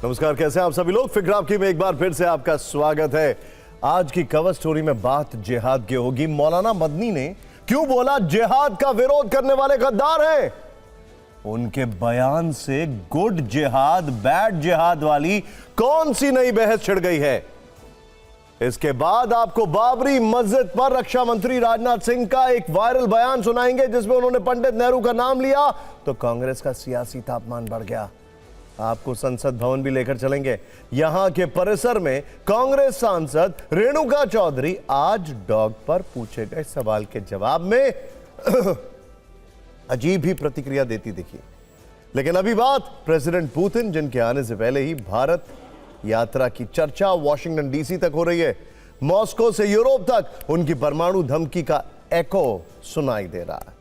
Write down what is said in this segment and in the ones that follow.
नमस्कार, कैसे हैं आप सभी लोग। फिक्र आपकी में एक बार फिर से आपका स्वागत है। आज की कवर स्टोरी में बात जिहाद की होगी। मौलाना मदनी ने क्यों बोला जिहाद का विरोध करने वाले गद्दार हैं? उनके बयान से गुड जिहाद बैड जिहाद वाली कौन सी नई बहस छिड़ गई है? इसके बाद आपको बाबरी मस्जिद पर रक्षा मंत्री राजनाथ सिंह का एक वायरल बयान सुनाएंगे जिसमें उन्होंने पंडित नेहरू का नाम लिया तो कांग्रेस का सियासी तापमान बढ़ गया। आपको संसद भवन भी लेकर चलेंगे। यहां के परिसर में कांग्रेस सांसद रेणुका चौधरी आज डॉग पर पूछे गए सवाल के जवाब में अजीब ही प्रतिक्रिया देती दिखी। लेकिन अभी बात प्रेसिडेंट पुतिन, जिनके आने से पहले ही भारत यात्रा की चर्चा वाशिंगटन डीसी तक हो रही है। मॉस्को से यूरोप तक उनकी परमाणु धमकी का एको सुनाई दे रहा है।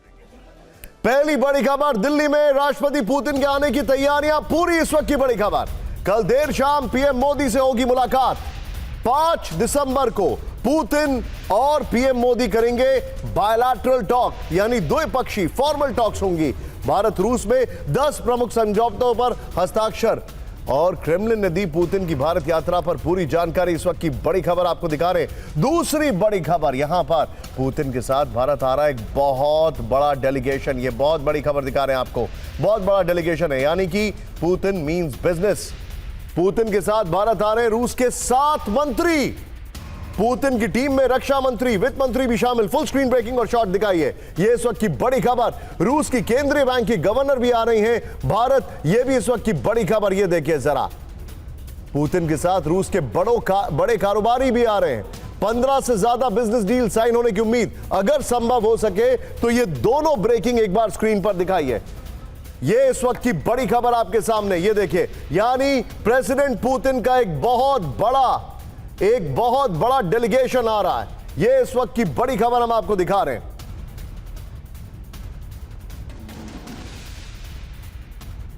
पहली बड़ी खबर, दिल्ली में राष्ट्रपति पुतिन के आने की तैयारियां पूरी। इस वक्त की बड़ी खबर, कल देर शाम पीएम मोदी से होगी मुलाकात। 5 दिसंबर को पुतिन और पीएम मोदी करेंगे बायलैटरल टॉक, यानी द्विपक्षीय फॉर्मल टॉक्स होंगी। भारत रूस में 10 प्रमुख समझौतों पर हस्ताक्षर। और क्रेमलिन ने दी पुतिन की भारत यात्रा पर पूरी जानकारी। इस वक्त की बड़ी खबर आपको दिखा रहे हैं। दूसरी बड़ी खबर, यहां पर पुतिन के साथ भारत आ रहा है एक बहुत बड़ा डेलीगेशन। ये बहुत बड़ी खबर दिखा रहे हैं आपको, बहुत बड़ा डेलीगेशन है, यानी कि पुतिन मींस बिजनेस। पुतिन के साथ भारत आ रहे हैं रूस के 7 मंत्री। पुतिन की टीम में रक्षा मंत्री, वित्त मंत्री भी शामिल। फुल स्क्रीन ब्रेकिंग और शॉट दिखाइए। ये इस वक्त की बड़ी खबर। रूस की केंद्रीय बैंक की गवर्नर भी आ रही हैं भारत, ये भी इस वक्त की बड़ी खबर। ये देखिए जरा, पुतिन के साथ रूस के बड़े कारोबारी भी आ रहे हैं। 15 से ज्यादा बिजनेस डील साइन होने की उम्मीद। अगर संभव हो सके तो ये दोनों ब्रेकिंग एक बार स्क्रीन पर दिखाइए। ये इस वक्त की बड़ी खबर आपके सामने, ये देखिए, यानी प्रेसिडेंट पुतिन का एक बहुत बड़ा डेलीगेशन आ रहा है। ये इस वक्त की बड़ी खबर हम आपको दिखा रहे हैं।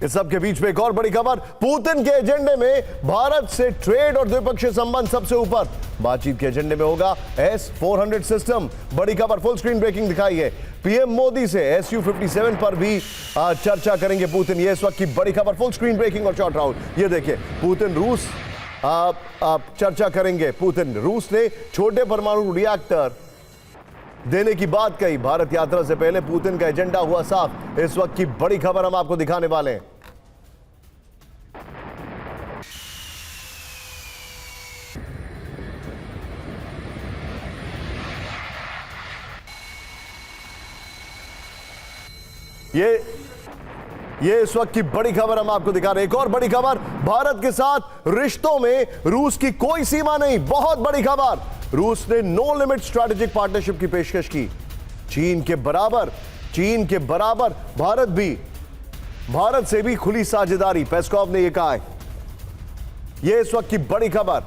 इस सब के बीच में एक और बड़ी खबर, पुतिन के एजेंडे में भारत से ट्रेड और द्विपक्षीय संबंध सबसे ऊपर। बातचीत के एजेंडे में होगा S-400 सिस्टम। बड़ी खबर, फुल स्क्रीन ब्रेकिंग दिखाइए। पीएम मोदी से Su-57 पर भी चर्चा करेंगे पुतिन। ये इस वक्त की बड़ी खबर, फुल स्क्रीन ब्रेकिंग और शॉर्ट राउंड। ये देखिए, पुतिन रूस आप चर्चा करेंगे। पुतिन रूस ने छोटे परमाणु रिएक्टर देने की बात कही। भारत यात्रा से पहले पुतिन का एजेंडा हुआ साफ। इस वक्त की बड़ी खबर हम आपको दिखाने वाले हैं। ये इस वक्त की बड़ी खबर हम आपको दिखा रहे हैं। एक और बड़ी खबर, भारत के साथ रिश्तों में रूस की कोई सीमा नहीं। बहुत बड़ी खबर, रूस ने नो लिमिट स्ट्रैटेजिक पार्टनरशिप की पेशकश की। चीन के बराबर भारत से भी खुली साझेदारी, पेस्कॉव ने यह कहा है। यह इस वक्त की बड़ी खबर,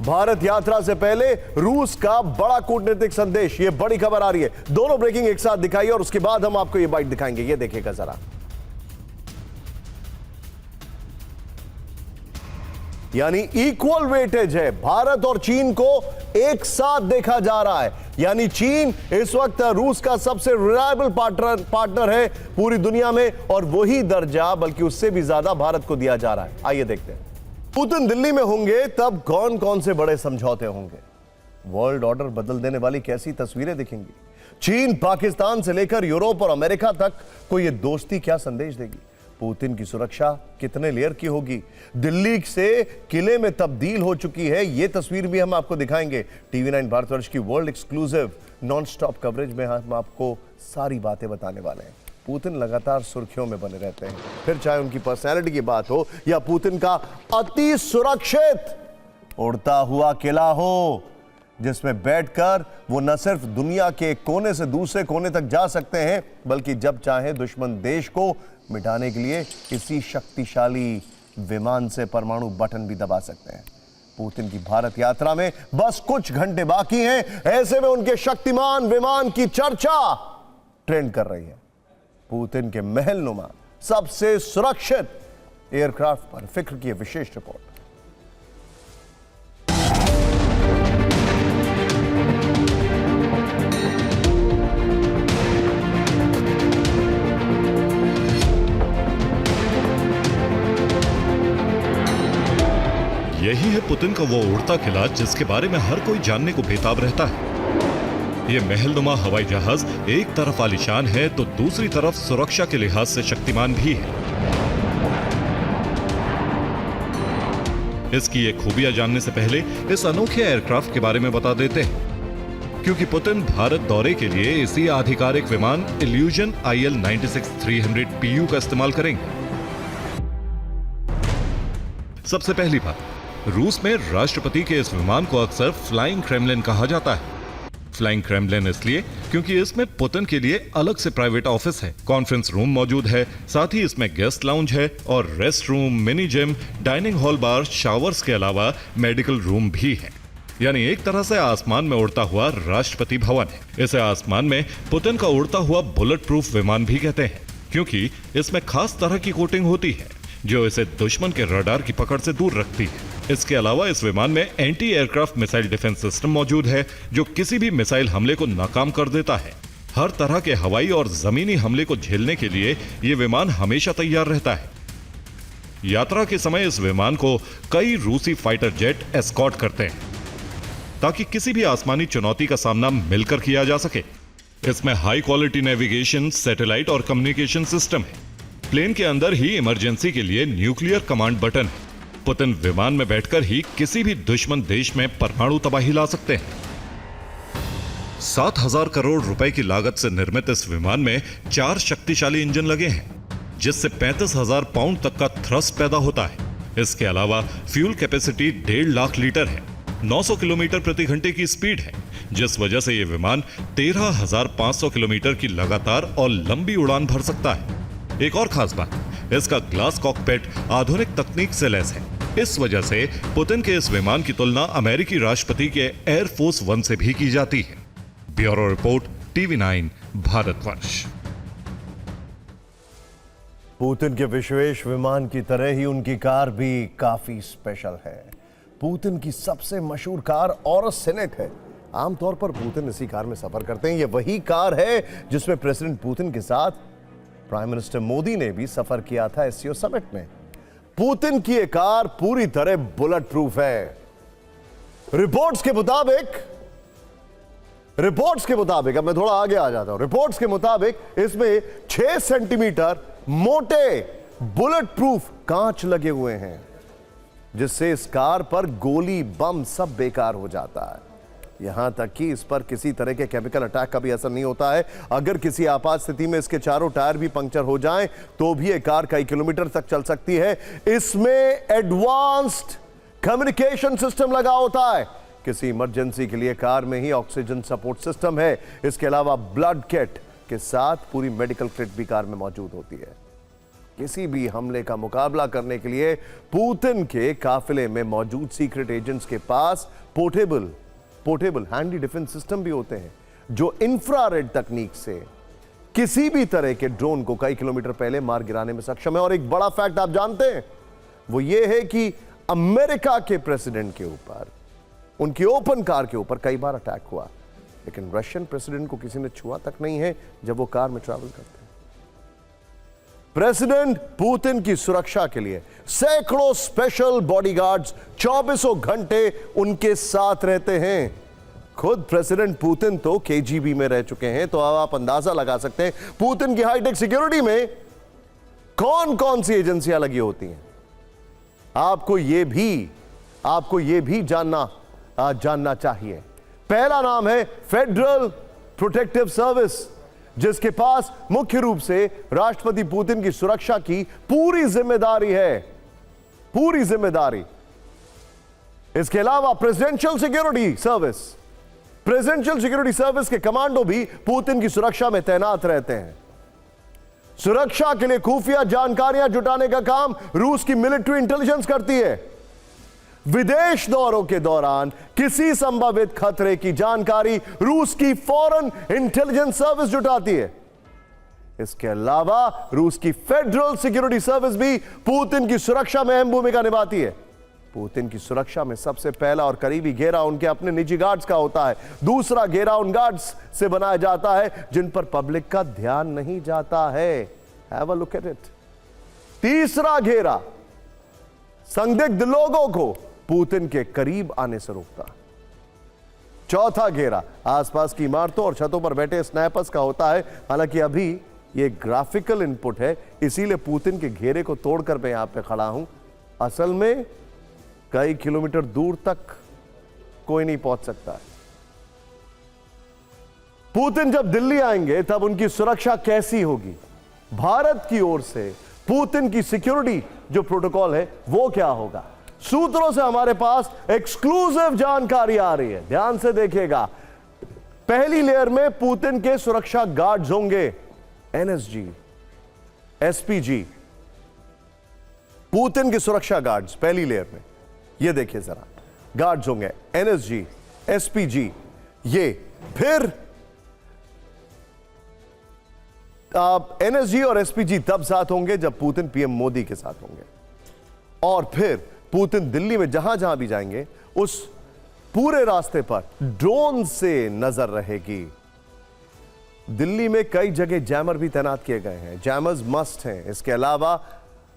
भारत यात्रा से पहले रूस का बड़ा कूटनीतिक संदेश। यह बड़ी खबर आ रही है। दोनों ब्रेकिंग एक साथ दिखाइए और उसके बाद हम आपको यह बाइट दिखाएंगे। यह देखिएगा जरा, यानी इक्वल वेटेज है। भारत और चीन को एक साथ देखा जा रहा है, यानी चीन इस वक्त रूस का सबसे रिलायबल पार्टनर है पूरी दुनिया में, और वही दर्जा बल्कि उससे भी ज्यादा भारत को दिया जा रहा है। आइए देखते हैं। पुतिन दिल्ली में होंगे तब कौन कौन से बड़े समझौते होंगे? वर्ल्ड ऑर्डर बदल देने वाली कैसी तस्वीरें दिखेंगी? चीन, पाकिस्तान से लेकर यूरोप और अमेरिका तक को यह दोस्ती क्या संदेश देगी? पुतिन की सुरक्षा कितने लेयर की होगी? दिल्ली से किले में तब्दील हो चुकी है, यह तस्वीर भी हम आपको दिखाएंगे। टीवी 9 भारतवर्ष की world exclusive non stop coverage में हम आपको सारी बातें बताने वाले हैं। पुतिन लगातार सुर्खियों में बने रहते हैं, फिर चाहे उनकी पर्सनैलिटी की बात हो या पुतिन का अति सुरक्षित उड़ता हुआ किला हो, जिसमें बैठकर वो न सिर्फ दुनिया के एक कोने से दूसरे कोने तक जा सकते हैं, बल्कि जब चाहे दुश्मन देश को मिटाने के लिए किसी शक्तिशाली विमान से परमाणु बटन भी दबा सकते हैं। पुतिन की भारत यात्रा में बस कुछ घंटे बाकी हैं, ऐसे में उनके शक्तिमान विमान की चर्चा ट्रेंड कर रही है। पुतिन के महलनुमा सबसे सुरक्षित एयरक्राफ्ट पर फिक्र की विशेष रिपोर्ट। यही है पुतिन का वो उड़ता किला जिसके बारे में हर कोई जानने को बेताब रहता है। ये महलनुमा हवाई जहाज एक तरफ आलीशान है तो दूसरी तरफ सुरक्षा के लिहाज से शक्तिमान भी है। इसकी ये खूबियां जानने से पहले इस अनोखे एयरक्राफ्ट के बारे में बता देते हैं, क्योंकि पुतिन भारत दौरे के लिए इसी आधिकारिक विमान इल्यूजन IL-96-300 PU का इस्तेमाल करेंगे। सबसे पहली बात, रूस में राष्ट्रपति के इस विमान को अक्सर फ्लाइंग क्रेमलिन कहा जाता है। फ्लाइंग क्रेमलिन इसलिए क्योंकि इसमें पुतिन के लिए अलग से प्राइवेट ऑफिस है, कॉन्फ्रेंस रूम मौजूद है, साथ ही इसमें गेस्ट लाउंज है और rest room, mini gym, dining hall, bar, showers के अलावा मेडिकल रूम भी है। यानी एक तरह से आसमान में उड़ता हुआ राष्ट्रपति भवन है। इसे आसमान में पुतिन का उड़ता हुआ बुलेट प्रूफ विमान भी कहते हैं, क्योंकि इसमें खास तरह की कोटिंग होती है जो इसे दुश्मन के रडार की पकड़ से दूर रखती है। इसके अलावा इस विमान में anti aircraft missile defence system मौजूद है जो किसी भी मिसाइल हमले को नाकाम कर देता है। हर तरह के हवाई और जमीनी हमले को झेलने के लिए यह विमान हमेशा तैयार रहता है। यात्रा के समय इस विमान को कई रूसी फाइटर जेट एस्कॉर्ट करते हैं ताकि किसी भी आसमानी चुनौती का सामना मिलकर किया जा सके। इसमें हाई क्वालिटी नेविगेशन, सैटेलाइट और कम्युनिकेशन सिस्टम है। प्लेन के अंदर ही इमरजेंसी के लिए न्यूक्लियर कमांड बटन है। पुतिन विमान में बैठकर ही किसी भी दुश्मन देश में परमाणु तबाही ला सकते हैं। 7,000 करोड़ रुपए की लागत से निर्मित इस विमान में 4 शक्तिशाली इंजन लगे हैं, जिससे 35,000 पाउंड तक का थ्रस्ट पैदा होता है। इसके अलावा फ्यूल कैपेसिटी 1.5 लाख लीटर है। 900 किलोमीटर प्रति घंटे की स्पीड है, जिस वजह से यह विमान 13,500 किलोमीटर की लगातार और लंबी उड़ान भर सकता है। एक और खास बात, इसका ग्लास कॉकपिट आधुनिक तकनीक से लैस है। इस वजह से पुतिन के इस विमान की तुलना अमेरिकी राष्ट्रपति के एयरफोर्स 1 से भी की जाती है। Bureau report, TV9 Bharatvarsh. Putin के विशेष विमान की तरह ही उनकी कार भी काफी स्पेशल है। पुतिन की सबसे मशहूर कार ऑरस सेनेट है। आमतौर पर पुतिन इसी कार में सफर करते हैं। यह वही कार है जिसमें प्रेसिडेंट पुतिन के साथ प्राइम मिनिस्टर मोदी ने भी सफर किया था SCO समिट में। पुतिन की यह कार पूरी तरह बुलेट प्रूफ है। रिपोर्ट्स के मुताबिक अब मैं थोड़ा आगे आ जाता हूं। रिपोर्ट्स के मुताबिक इसमें 6 सेंटीमीटर मोटे बुलेट प्रूफ कांच लगे हुए हैं, जिससे इस कार पर गोली, बम सब बेकार हो जाता है। यहां तक कि इस पर किसी तरह के केमिकल अटैक का भी असर नहीं होता है। अगर किसी आपात स्थिति में इसके चारों टायर भी पंक्चर हो जाएं तो भी यह कार कई किलोमीटर तक चल सकती है। इसमें एडवांस्ड कम्युनिकेशन सिस्टम लगा होता है। किसी इमरजेंसी के लिए कार में ही ऑक्सीजन सपोर्ट सिस्टम है। इसके अलावा ब्लड किट के साथ पूरी मेडिकल किट भी कार में मौजूद होती है। किसी भी हमले का मुकाबला करने के लिए पुतिन के काफिले में मौजूद सीक्रेट एजेंट्स के पास पोर्टेबल हैंडी डिफेंस सिस्टम भी होते हैं, जो इंफ्रारेड तकनीक से किसी भी तरह के ड्रोन को कई किलोमीटर पहले मार गिराने में सक्षम है। और एक बड़ा फैक्ट आप जानते हैं, वो ये है कि अमेरिका के प्रेसिडेंट के ऊपर, उनकी ओपन कार के ऊपर कई बार अटैक हुआ, लेकिन रशियन प्रेसिडेंट को किसी ने छुआ तक नहीं है जब वो कार में ट्रैवल करते हैं। प्रेसिडेंट पुतिन की सुरक्षा के लिए सैकड़ों स्पेशल बॉडीगार्ड्स 24 घंटे उनके साथ रहते हैं। खुद प्रेसिडेंट पुतिन तो KGB में रह चुके हैं, तो अब आप अंदाजा लगा सकते हैं पुतिन की हाईटेक सिक्योरिटी में कौन कौन सी एजेंसियां लगी होती हैं। आपको यह भी जानना चाहिए। पहला नाम है फेडरल प्रोटेक्टिव सर्विस, जिसके पास मुख्य रूप से राष्ट्रपति पुतिन की सुरक्षा की पूरी जिम्मेदारी। इसके अलावा प्रेसिडेंशियल सिक्योरिटी सर्विस के कमांडो भी पुतिन की सुरक्षा में तैनात रहते हैं। सुरक्षा के लिए खुफिया जानकारियां जुटाने का काम रूस की मिलिट्री इंटेलिजेंस करती है। विदेश दौरों के दौरान किसी संभावित खतरे की जानकारी रूस की फॉरेन इंटेलिजेंस सर्विस जुटाती है। इसके अलावा रूस की फेडरल सिक्योरिटी सर्विस भी पुतिन की सुरक्षा में अहम भूमिका निभाती है। पुतिन की सुरक्षा में सबसे पहला और करीबी घेरा उनके अपने निजी गार्ड्स का होता है। दूसरा घेरा उन गार्ड्स से बनाया जाता है जिन पर पब्लिक का ध्यान नहीं जाता है। Have a look at it. तीसरा घेरा संदिग्ध लोगों को पुतिन के करीब आने से रोकता। चौथा घेरा आसपास की इमारतों और छतों पर बैठे स्नाइपर्स का होता है। हालांकि अभी ये ग्राफिकल इनपुट है, इसीलिए पुतिन के घेरे को तोड़कर मैं यहां पे खड़ा हूं। असल में कई किलोमीटर दूर तक कोई नहीं पहुंच सकता है। पुतिन जब दिल्ली आएंगे तब उनकी सुरक्षा कैसी होगी? भारत की ओर से पुतिन की सिक्योरिटी जो प्रोटोकॉल है वो क्या होगा? सूत्रों से हमारे पास एक्सक्लूसिव जानकारी आ रही है, ध्यान से देखिएगा। पहली लेयर में पुतिन के सुरक्षा गार्ड्स होंगे, एनएसजी, एसपीजी, पुतिन के सुरक्षा गार्ड्स पहली लेयर में। ये देखिए जरा, गार्ड्स होंगे एनएसजी, एसपीजी। ये फिर एनएसजी और एसपीजी तब साथ होंगे जब पुतिन पीएम मोदी के साथ होंगे। और फिर पुतिन दिल्ली में जहां जहां भी जाएंगे उस पूरे रास्ते पर ड्रोन से नजर रहेगी। दिल्ली में कई जगह जैमर भी तैनात किए गए हैं, जैमर्स मस्ट हैं। इसके अलावा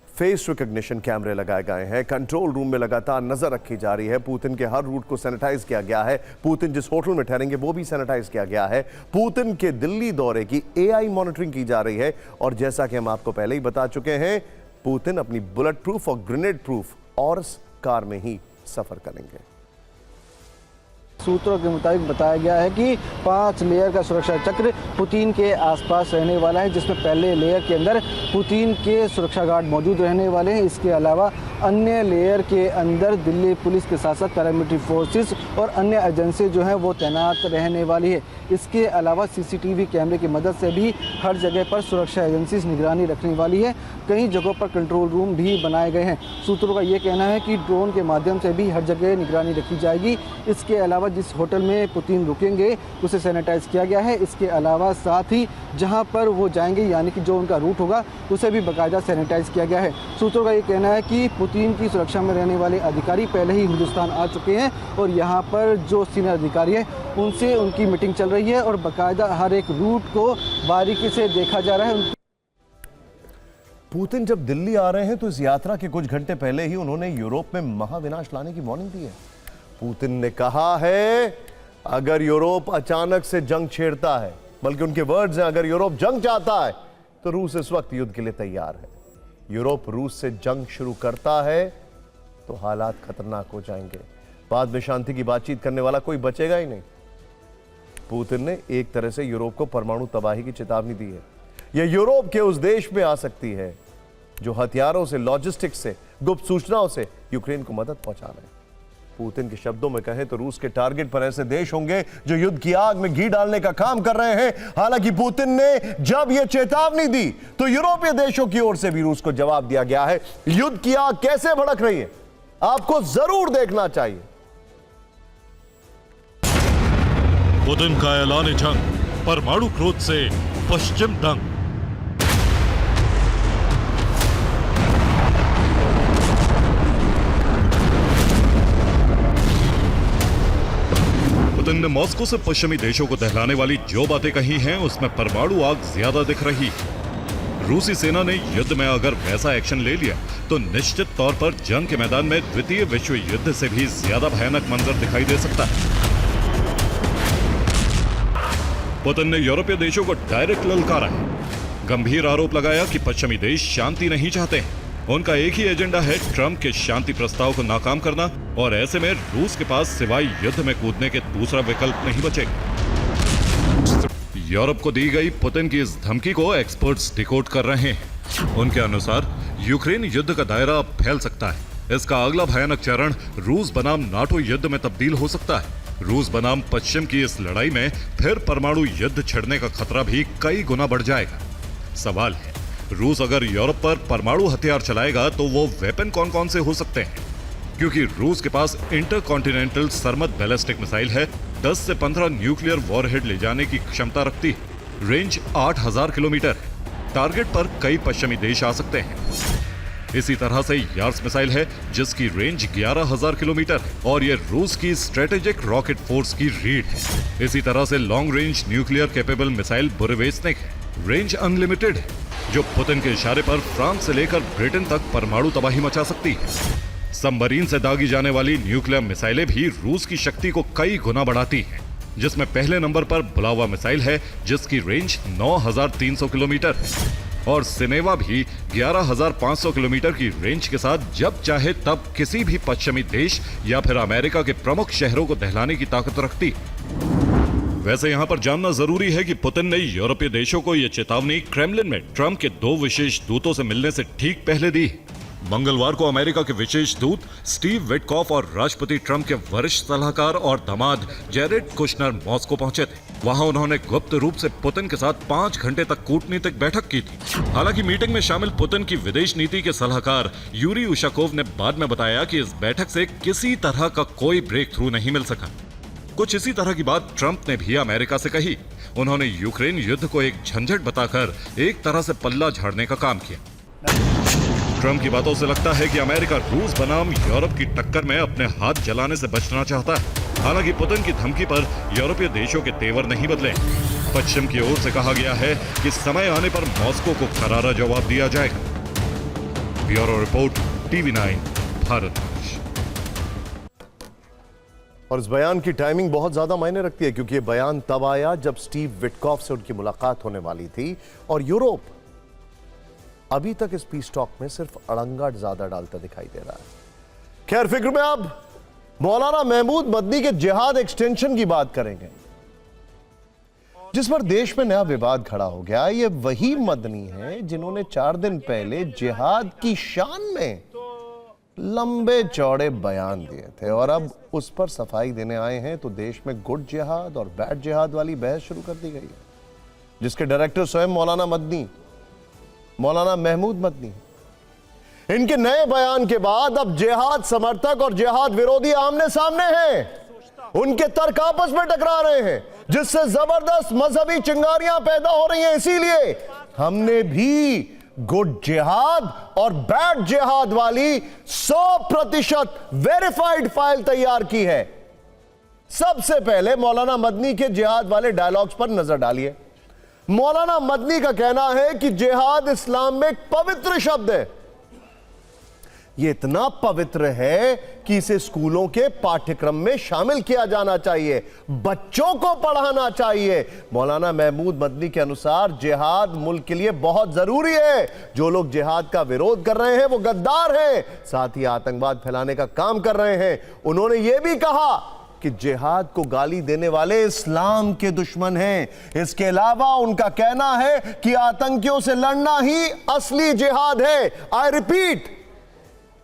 फेस रिकॉग्निशन कैमरे लगाए गए हैं। कंट्रोल रूम में लगातार नजर रखी जा रही है। पुतिन के हर रूट को सैनिटाइज किया गया है। पुतिन जिस होटल में ठहरेंगे वो भी सैनिटाइज किया गया है। पुतिन के दिल्ली दौरे की एआई मॉनिटरिंग की जा रही है। और जैसा कि हम आपको पहले ही बता चुके हैं, पुतिन अपनी बुलेट प्रूफ और ग्रेनेड प्रूफ ऑर्स कार में ही सफर करेंगे। सूत्रों के मुताबिक बताया गया है कि 5 लेयर का सुरक्षा चक्र पुतिन के आसपास रहने वाला है, जिसमें पहले लेयर के अंदर पुतिन के सुरक्षा गार्ड मौजूद रहने वाले हैं। इसके अलावा अन्य लेयर के अंदर दिल्ली पुलिस के साथ साथ पैरामिलिट्री फोर्सेस और अन्य एजेंसी जो हैं वो तैनात रहने वाली है। इसके अलावा सीसीटीवी कैमरे की मदद से भी हर जगह पर सुरक्षा एजेंसी निगरानी रखने वाली है। कई जगहों पर कंट्रोल रूम भी बनाए गए हैं। सूत्रों का ये कहना है कि ड्रोन के माध्यम से भी हर जगह निगरानी रखी जाएगी। इसके अलावा जिस होटल में पुतिन रुकेंगे उसे सैनिटाइज किया गया है। इसके अलावा साथ ही जहां पर वो जाएंगे, यानी कि जो उनका रूट होगा, उसे भी बाकायदा सैनिटाइज किया गया है। सूत्रों का ये कहना है कि पुतिन की सुरक्षा में रहने वाले अधिकारी पहले ही हिंदुस्तान आ चुके हैं और यहाँ पर जो सीनियर अधिकारी हैं उनसे उनकी मीटिंग चल रही है और बाकायदा हर एक रूट को बारीकी से देखा जा रहा है। पुतिन जब दिल्ली आ रहे हैं तो इस यात्रा के कुछ घंटे पहले ही उन्होंने यूरोप में महाविनाश लाने की वार्निंग दी है। पुतिन ने कहा है अगर यूरोप अचानक से जंग छेड़ता है, बल्कि उनके वर्ड्स हैं, अगर यूरोप जंग चाहता है तो रूस इस वक्त युद्ध के लिए तैयार है। यूरोप रूस से जंग शुरू करता है तो हालात खतरनाक हो जाएंगे। बाद में शांति की बातचीत करने वाला कोई बचेगा ही नहीं। पुतिन ने एक तरह से यूरोप को परमाणु तबाही की चेतावनी दी है। यह यूरोप के उस देश में आ सकती है जो हथियारों से, लॉजिस्टिक्स से, गुप्त सूचनाओं से यूक्रेन को मदद पहुंचा रहे हैं। पुतिन के शब्दों में कहें तो रूस के टारगेट पर ऐसे देश होंगे जो युद्ध की आग में घी डालने का काम कर रहे हैं। हालांकि पुतिन ने जब यह चेतावनी दी तो यूरोपीय देशों की ओर से भी रूस को जवाब दिया गया है। युद्ध की आग कैसे भड़क रही है आपको जरूर देखना चाहिए। पुतिन का ऐलान जंग, परमाणु क्रोध से पश्चिम दंग। पुतिन ने मॉस्को से पश्चिमी देशों को दहलाने वाली जो बातें कही हैं उसमें परमाणु आग ज्यादा दिख रही है। रूसी सेना ने युद्ध में अगर वैसा एक्शन ले लिया तो निश्चित तौर पर जंग के मैदान में द्वितीय विश्व युद्ध से भी ज्यादा भयानक मंजर दिखाई दे सकता है। पुतिन ने यूरोपीय देशों को डायरेक्ट ललकारा है। गंभीर आरोप लगाया कि पश्चिमी देश शांति नहीं चाहते हैं। उनका एक ही एजेंडा है ट्रंप के शांति प्रस्ताव को नाकाम करना, और ऐसे में रूस के पास सिवाय युद्ध में कूदने के दूसरा विकल्प नहीं बचेगा। यूरोप को दी गई पुतिन की इस धमकी को एक्सपर्ट्स डिकोड कर रहे हैं। उनके अनुसार यूक्रेन युद्ध का दायरा अब फैल सकता है। इसका अगला भयानक चरण रूस बनाम नाटो युद्ध में तब्दील हो सकता है। रूस बनाम पश्चिम की इस लड़ाई में फिर परमाणु युद्ध छिड़ने का खतरा भी कई गुना बढ़ जाएगा। सवाल है, रूस अगर यूरोप पर परमाणु हथियार चलाएगा तो वो वेपन कौन कौन से हो सकते हैं? क्योंकि रूस के पास इंटरकॉन्टिनेंटल सरमत बैलिस्टिक मिसाइल है, 10 से 15 न्यूक्लियर वॉरहेड ले जाने की क्षमता रखती है। रेंज 8000 किलोमीटर है। टारगेट पर कई पश्चिमी देश आ सकते हैं। इसी तरह से यार्स मिसाइल है जिसकी रेंज 11000 किलोमीटर है और यह रूस की स्ट्रेटेजिक रॉकेट फोर्स की रीढ़ है। इसी तरह से long range nuclear capable missile Burevestnik है। रेंज अनलिमिटेड है जो पुतिन के इशारे पर फ्रांस से लेकर ब्रिटेन तक परमाणु तबाही मचा सकती है। सबमरीन से दागी जाने वाली न्यूक्लियर मिसाइलें भी रूस की शक्ति को कई गुना बढ़ाती हैं, जिसमें पहले नंबर पर बुलावा मिसाइल है जिसकी रेंज 9,300 किलोमीटर है और सिनेवा भी 11,500 किलोमीटर की रेंज के साथ जब चाहे तब किसी भी पश्चिमी देश या फिर अमेरिका के प्रमुख शहरों को दहलाने की ताकत रखती है। वैसे यहां पर जानना जरूरी है कि पुतिन ने यूरोपीय देशों को यह चेतावनी क्रेमलिन में ट्रंप के 2 विशेष दूतों से मिलने से ठीक पहले दी। मंगलवार को अमेरिका के विशेष दूत स्टीव विटकॉफ और राष्ट्रपति ट्रंप के वरिष्ठ सलाहकार और दामाद जेरेड कुशनर मॉस्को पहुंचे थे। वहां उन्होंने गुप्त रूप से पुतिन के साथ 5 घंटे तक कूटनीतिक बैठक की थी। हालांकि मीटिंग में शामिल पुतिन की विदेश नीति के सलाहकार यूरी उशाकोव ने बाद में बताया कि इस बैठक से किसी तरह का कोई ब्रेक थ्रू नहीं मिल सका। कुछ इसी तरह की बात ट्रंप ने भी अमेरिका से कही। उन्होंने यूक्रेन युद्ध को एक झंझट बताकर एक तरह से पल्ला झाड़ने का काम किया। ट्रंप की बातों से लगता है कि अमेरिका रूस बनाम यूरोप की टक्कर में अपने हाथ जलाने से बचना चाहता है। हालांकि पुतिन की धमकी पर यूरोपीय देशों के तेवर नहीं बदले। पश्चिम की ओर से कहा गया है कि समय आने पर मॉस्को को करारा जवाब दिया जाएगा। Bureau report, TV9 Bharat. और इस बयान की टाइमिंग बहुत ज्यादा मायने रखती है, क्योंकि ये बयान तब आया जब स्टीव विटकॉफ से उनकी मुलाकात होने वाली थी और यूरोप अभी तक इस पीस टॉक में सिर्फ अड़ंगा ज्यादा डालता दिखाई दे रहा है। खैर, फिक्र में अब मौलाना महमूद मदनी के जिहाद एक्सटेंशन की बात करेंगे, जिस पर देश में नया विवाद खड़ा हो गया। ये वही मदनी है जिन्होंने 4 दिन पहले जिहाद की शान में लंबे चौड़े बयान दिए थे और अब उस पर सफाई देने आए हैं तो देश में गुड जिहाद और बैड जिहाद वाली बहस शुरू कर दी गई है, जिसके डायरेक्टर स्वयं मौलाना महमूद मदनी। इनके नए बयान के बाद अब जिहाद समर्थक और जिहाद विरोधी आमने सामने हैं। उनके तर्क आपस में टकरा रहे हैं, जिससे जबरदस्त मजहबी चिंगारियां पैदा हो रही हैं। इसीलिए हमने भी गुड जिहाद और बैड जिहाद वाली 100% वेरीफाइड फाइल तैयार की है। सबसे पहले मौलाना मदनी के जिहाद वाले डायलॉग्स पर नजर डालिए। मौलाना मदनी का कहना है कि जिहाद इस्लाम में एक पवित्र शब्द है। यह इतना पवित्र है कि इसे स्कूलों के पाठ्यक्रम में शामिल किया जाना चाहिए, बच्चों को पढ़ाना चाहिए। मौलाना महमूद मदनी के अनुसार जिहाद मुल्क के लिए बहुत जरूरी है। जो लोग जिहाद का विरोध कर रहे हैं वो गद्दार हैं, साथ ही आतंकवाद फैलाने का काम कर रहे हैं। उन्होंने यह भी कहा कि जिहाद को गाली देने वाले इस्लाम के दुश्मन हैं। इसके अलावा उनका कहना है कि आतंकियों से लड़ना ही असली जिहाद है। आई रिपीट,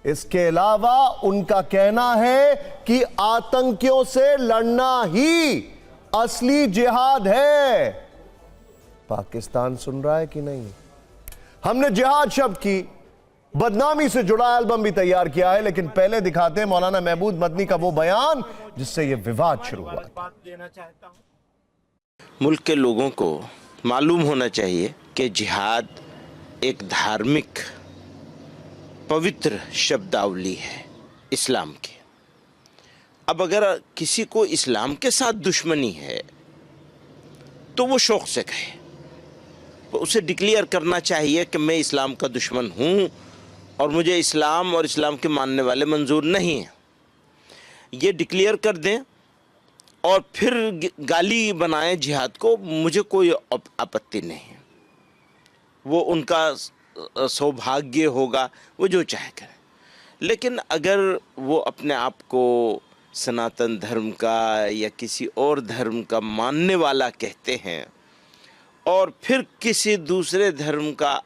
इसके अलावा उनका कहना है कि आतंकियों से लड़ना ही असली जिहाद है। पाकिस्तान सुन रहा है कि नहीं? हमने जिहाद शब्द की बदनामी से जुड़ा एल्बम भी तैयार किया है, लेकिन पहले दिखाते हैं मौलाना महमूद मदनी का वो बयान जिससे यह विवाद शुरू हुआ। मुल्क के लोगों को मालूम होना चाहिए कि जिहाद एक धार्मिक पवित्र शब्दावली है इस्लाम की। अब अगर किसी को इस्लाम के साथ दुश्मनी है तो वो शौक से कहे, तो उसे डिक्लेयर करना चाहिए कि मैं इस्लाम का दुश्मन हूँ और मुझे इस्लाम और इस्लाम के मानने वाले मंजूर नहीं हैं। ये डिक्लेयर कर दें और फिर गाली बनाएं जिहाद को, मुझे कोई आपत्ति नहीं है। वो उनका सौभाग्य होगा, वो जो चाहे करें। लेकिन अगर वो अपने आप को सनातन धर्म का या किसी और धर्म का मानने वाला कहते हैं और फिर किसी दूसरे धर्म का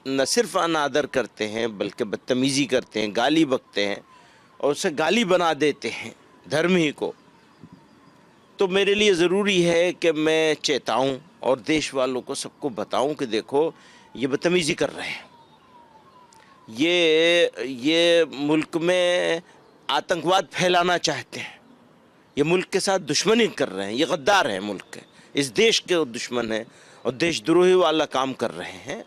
न सिर्फ अनादर करते हैं बल्कि बदतमीज़ी करते हैं, गाली बकते हैं और उसे गाली बना देते हैं धर्म ही को, तो मेरे लिए ज़रूरी है कि मैं चेताऊं और देश वालों को सबको बताऊं कि देखो ये बदतमीज़ी कर रहे हैं, ये मुल्क में आतंकवाद फैलाना चाहते हैं, ये मुल्क के साथ दुश्मनी कर रहे हैं, ये गद्दार हैं, मुल्क के इस देश के दुश्मन हैं और देशद्रोही वाला काम कर रहे हैं।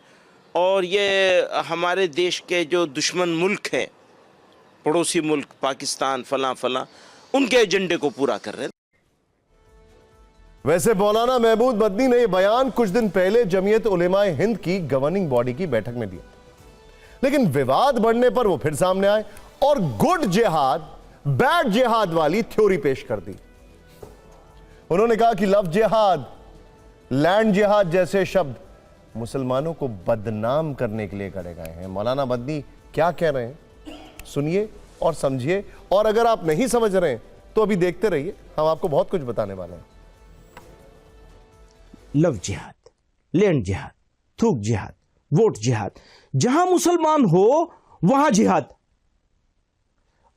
और ये हमारे देश के जो दुश्मन मुल्क हैं, पड़ोसी मुल्क पाकिस्तान फलां फलां, उनके एजेंडे को पूरा कर रहे हैं। वैसे मौलाना महमूद मदनी ने यह बयान कुछ दिन पहले जमीयत उलेमाए हिंद की गवर्निंग बॉडी की बैठक में दिया, लेकिन विवाद बढ़ने पर वो फिर सामने आए और गुड जिहाद, बैड जिहाद वाली थ्योरी पेश कर दी। उन्होंने कहा कि लव जिहाद, लैंड जिहाद जैसे शब्द मुसलमानों को बदनाम करने के लिए गढ़े गए हैं। मौलाना मदनी क्या कह रहे हैं, सुनिए और समझिए, और अगर आप नहीं समझ रहे हैं तो अभी देखते रहिए, हम आपको बहुत कुछ बताने वाले हैं। लव जिहाद, लैंड जिहाद, थूक जिहाद, वोट जिहाद, जहां मुसलमान हो वहां जिहाद,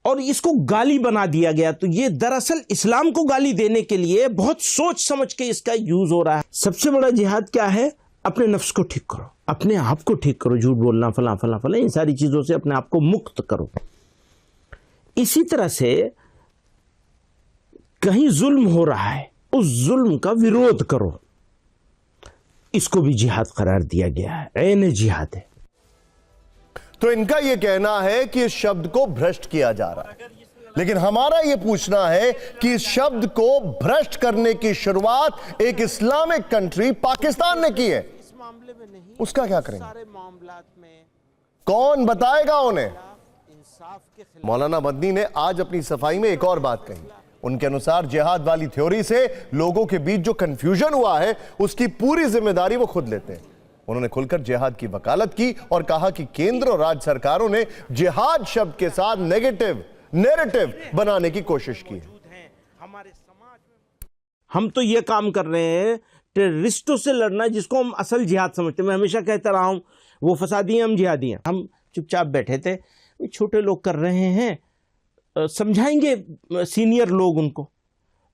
और इसको गाली बना दिया गया। तो ये दरअसल इस्लाम को गाली देने के लिए बहुत सोच समझ के इसका यूज हो रहा है। सबसे बड़ा जिहाद क्या है? अपने नफ्स को ठीक करो, अपने आप को ठीक करो, झूठ बोलना, फला फला फला, इन सारी चीजों से अपने आप को मुक्त करो। इसी तरह से कहीं जुल्म हो रहा है, उस जुल्म का विरोध करो, इसको भी जिहाद करार दिया गया है, ऐन जिहाद है। तो इनका यह कहना है कि इस शब्द को भ्रष्ट किया जा रहा है, लेकिन हमारा यह पूछना है कि इस शब्द को भ्रष्ट करने की शुरुआत एक इस्लामिक कंट्री पाकिस्तान ने की है। इस मामले में नहीं, उसका क्या करेंगे? सारे मामलात में कौन बताएगा उन्हें? इंसाफ के खिलाफ मौलाना मदनी ने आज अपनी सफाई में एक और बात कही। उनके अनुसार जिहाद वाली थ्योरी से लोगों के बीच जो कंफ्यूजन हुआ है, उसकी पूरी जिम्मेदारी वो खुद लेते हैं। उन्होंने खुलकर जिहाद की वकालत की और कहा कि केंद्र और राज्य सरकारों ने जिहाद शब्द के साथ नेगेटिव नैरेटिव बनाने की कोशिश की है। हमारे समाज में हम तो ये काम कर रहे हैं टेररिस्टों से लड़ना, जिसको हम असल जिहाद समझते हैं। मैं हमेशा कहता रहा हूं, वो फसादी हैं, हम जिहादी हैं। हम चुपचाप बैठे थे, छोटे लोग कर रहे हैं, समझाएंगे सीनियर लोग उनको।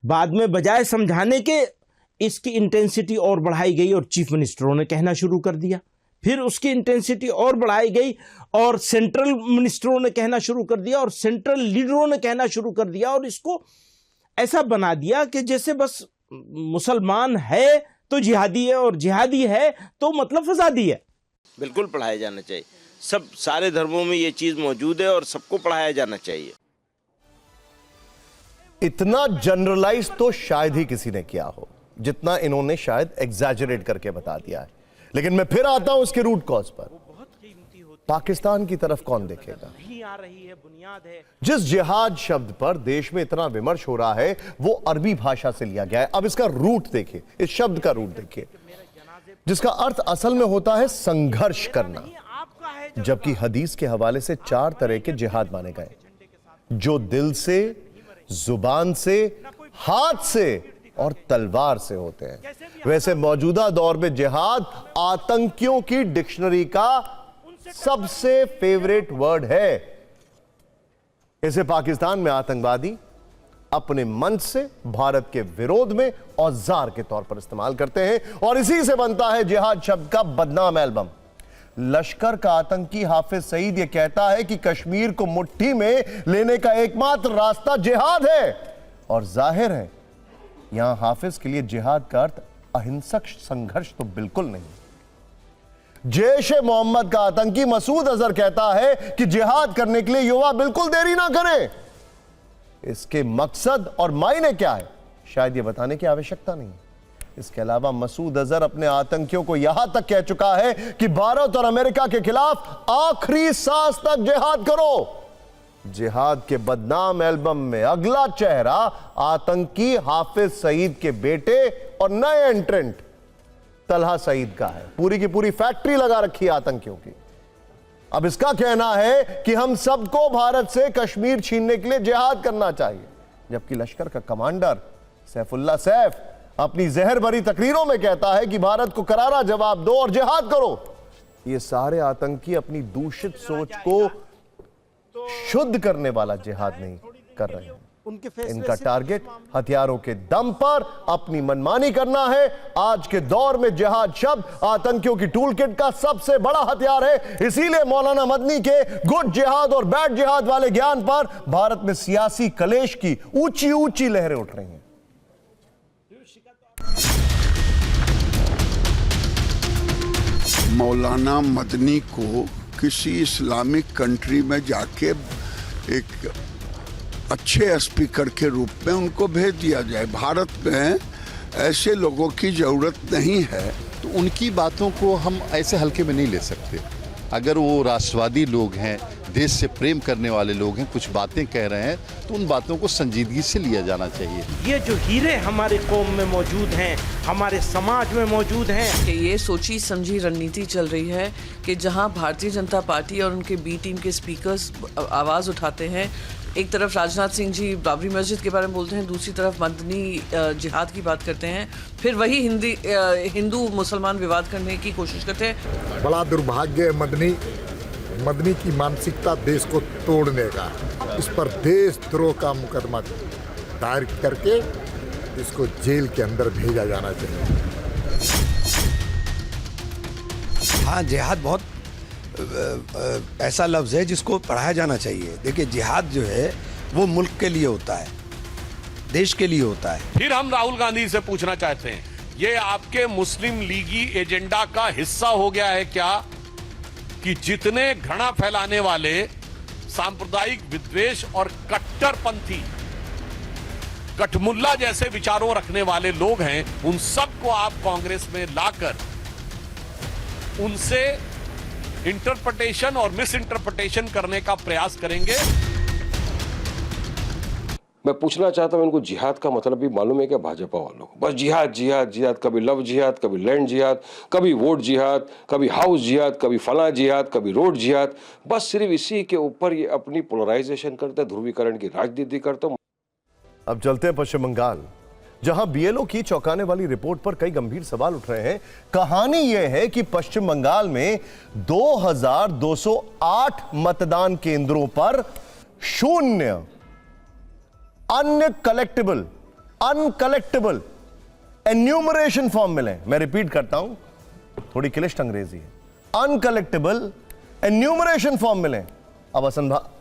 बाद में बजाय समझाने के इसकी इंटेंसिटी और बढ़ाई गई और चीफ मिनिस्टरों ने कहना शुरू कर दिया। फिर उसकी इंटेंसिटी और बढ़ाई गई और सेंट्रल मिनिस्टरों ने कहना शुरू कर दिया और सेंट्रल लीडरों ने कहना शुरू कर दिया, और इसको ऐसा बना दिया कि जैसे बस मुसलमान है तो जिहादी है और जिहादी है तो मतलब फसादी है। बिल्कुल पढ़ाया जाना चाहिए। सब सारे धर्मों में ये चीज मौजूद है और सबको पढ़ाया जाना चाहिए। इतना जनरलाइज तो शायद ही किसी ने किया हो जितना इन्होंने शायद एग्जैजरेट करके बता दिया है। लेकिन मैं फिर आता हूं उसके रूट कॉज पर। पाकिस्तान की तरफ कौन देखेगा? नहीं आ रही है, बुनियाद है। जिस जिहाद शब्द पर देश में इतना विमर्श हो रहा है वो अरबी भाषा से लिया गया है। अब इसका रूट देखिए, इस शब्द का रूट देखिए, जिसका अर्थ असल में होता है संघर्ष करना। जबकि हदीस के हवाले से 4 तरह के जिहाद माने गए, जो दिल से, जुबान से, हाथ से और तलवार से होते हैं। वैसे मौजूदा दौर में जिहाद आतंकियों की डिक्शनरी का सबसे फेवरेट वर्ड है। इसे पाकिस्तान में आतंकवादी अपने मंच से भारत के विरोध में औजार के तौर पर इस्तेमाल करते हैं, और इसी से बनता है जिहाद शब्द का बदनाम एल्बम। लश्कर का आतंकी हाफिज सईद यह कहता है कि कश्मीर को मुट्ठी में लेने का एकमात्र रास्ता जिहाद है, और जाहिर है यहां हाफिज के लिए जिहाद का अर्थ अहिंसक संघर्ष तो बिल्कुल नहीं। जैश-ए मोहम्मद का आतंकी मसूद अजहर कहता है कि जिहाद करने के लिए युवा बिल्कुल देरी ना करें। इसके मकसद और मायने क्या है शायद यह बताने की आवश्यकता नहीं। इसके अलावा मसूद अजहर अपने आतंकियों को यहां तक कह चुका है कि भारत और अमेरिका के खिलाफ आखिरी सांस तक जिहाद करो। जिहाद के बदनाम एल्बम में अगला चेहरा आतंकी हाफिज सईद के बेटे और नए एंट्रेंट तलहा सईद का है। पूरी की पूरी फैक्ट्री लगा रखी है आतंकियों की। अब इसका कहना है कि हम सबको भारत से कश्मीर छीनने के लिए जिहाद करना चाहिए, जबकि लश्कर का कमांडर सैफुल्लाह सैफ अपनी जहर भरी तकरीरों में कहता है कि भारत को करारा जवाब दो और जिहाद करो। ये सारे आतंकी अपनी दूषित सोच को शुद्ध करने वाला जिहाद नहीं कर रहे हैं। इनका टारगेट हथियारों के दम पर अपनी मनमानी करना है। आज के दौर में जिहाद शब्द आतंकियों की टूल किट का सबसे बड़ा हथियार है। इसीलिए मौलाना मदनी के गुड जिहाद और बैड जिहाद वाले ज्ञान पर भारत में सियासी कलेश की ऊंची ऊंची लहरें उठ रही हैं। मौलाना मदनी को किसी इस्लामिक कंट्री में जाके एक अच्छे स्पीकर के रूप में उनको भेज दिया जाए। भारत में ऐसे लोगों की जरूरत नहीं है। तो उनकी बातों को हम ऐसे हल्के में नहीं ले सकते। अगर वो राष्ट्रवादी लोग हैं देश से प्रेम करने वाले लोग हैं, कुछ बातें कह रहे हैं तो उन बातों को संजीदगी से लिया जाना चाहिए। ये जो हीरे हमारे कौम में मौजूद हैं, हमारे समाज में मौजूद हैं, कि ये सोची समझी रणनीति चल रही है कि जहां भारतीय जनता पार्टी और उनके बी टीम के स्पीकर्स आवाज़ उठाते हैं, एक तरफ राजनाथ सिंह जी बाबरी मस्जिद के बारे में बोलते हैं, दूसरी तरफ मदनी जिहाद की बात करते हैं, फिर वही हिंदू मुसलमान विवाद करने की कोशिश करते हैं। बड़ा दुर्भाग्य है मदनी की मानसिकता देश को तोड़ने का। इस पर देशद्रोह का मुकदमा दायर करके इसको जेल के अंदर भेजा जाना चाहिए। हाँ, जिहाद बहुत ऐसा लफ्ज़ है जिसको पढ़ाया जाना चाहिए। देखिए, जिहाद जो है वो मुल्क के लिए होता है, देश के लिए होता है। फिर हम राहुल गांधी से पूछना चाहते हैं, ये आपके मुस्लिम लीगी एजेंडा का हिस्सा हो गया है क्या कि जितने घृणा फैलाने वाले सांप्रदायिक विद्वेष और कट्टरपंथी कठमुल्ला जैसे विचारों रखने वाले लोग हैं, उन सबको आप कांग्रेस में लाकर उनसे इंटरप्रिटेशन और मिस इंटरप्रिटेशन करने का प्रयास करेंगे? मैं पूछना चाहता हूं, इनको जिहाद का मतलब भी मालूम है क्या भाजपा वालों को? बस जिहाद जिहाद जिहाद, कभी लव जिहाद, कभी लैंड जिहाद, कभी वोट जिहाद, कभी हाउस जिहाद, कभी फला जिहाद, कभी रोड जिहाद। बस सिर्फ इसी के ऊपर ये अपनी पोलराइजेशन करते, ध्रुवीकरण की राजनीति करते। अब चलते हैं पश्चिम बंगाल, जहां बीएलओ की चौंकाने वाली रिपोर्ट पर कई गंभीर सवाल उठ रहे हैं। कहानी यह है कि पश्चिम बंगाल में 2208 मतदान केंद्रों पर 0 अनकलेक्टेबल एन्यूमरेशन फॉर्म मिले। मैं रिपीट करता हूं, थोड़ी क्लिष्ट अंग्रेजी है। अनकलेक्टेबल एन्यूमरेशन फॉर्म मिले। अब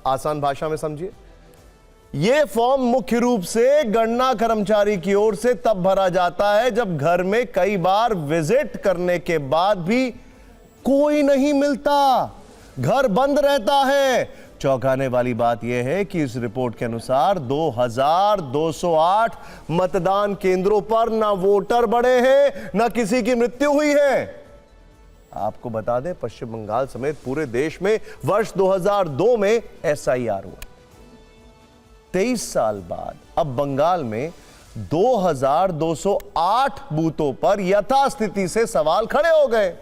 आसान भाषा में समझिए, यह फॉर्म मुख्य रूप से गणना कर्मचारी की ओर से तब भरा जाता है जब घर में कई बार विजिट करने के बाद भी कोई नहीं मिलता, घर बंद रहता है। चौंकाने वाली बात यह है कि इस रिपोर्ट के अनुसार 2208 मतदान केंद्रों पर ना वोटर बढ़े हैं, ना किसी की मृत्यु हुई है। आपको बता दें, पश्चिम बंगाल समेत पूरे देश में वर्ष 2002 में एसआईआर हुआ। 23 साल बाद अब बंगाल में 2208 बूथों पर यथास्थिति से सवाल खड़े हो गए।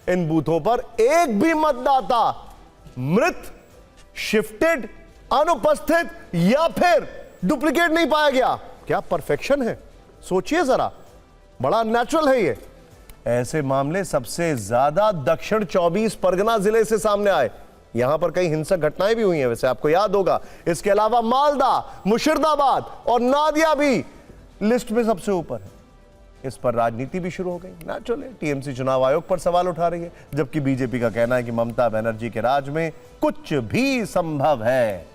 इन बूथों पर एक भी मतदाता मृत, शिफ्टेड, अनुपस्थित या फिर डुप्लीकेट नहीं पाया गया। क्या परफेक्शन है? सोचिए जरा, बड़ा नेचुरल है ये। ऐसे मामले सबसे ज्यादा दक्षिण 24 परगना जिले से सामने आए। यहां पर कई हिंसक घटनाएं भी हुई हैं, वैसे आपको याद होगा। इसके अलावा मालदा, मुर्शिदाबाद और नादिया भी लिस्ट में सबसे ऊपर है। इस पर राजनीति भी शुरू हो गई। नेचुरल है, टीएमसी चुनाव आयोग पर सवाल उठा रही है, जबकि बीजेपी का कहना है कि ममता बनर्जी के राज में कुछ भी संभव है।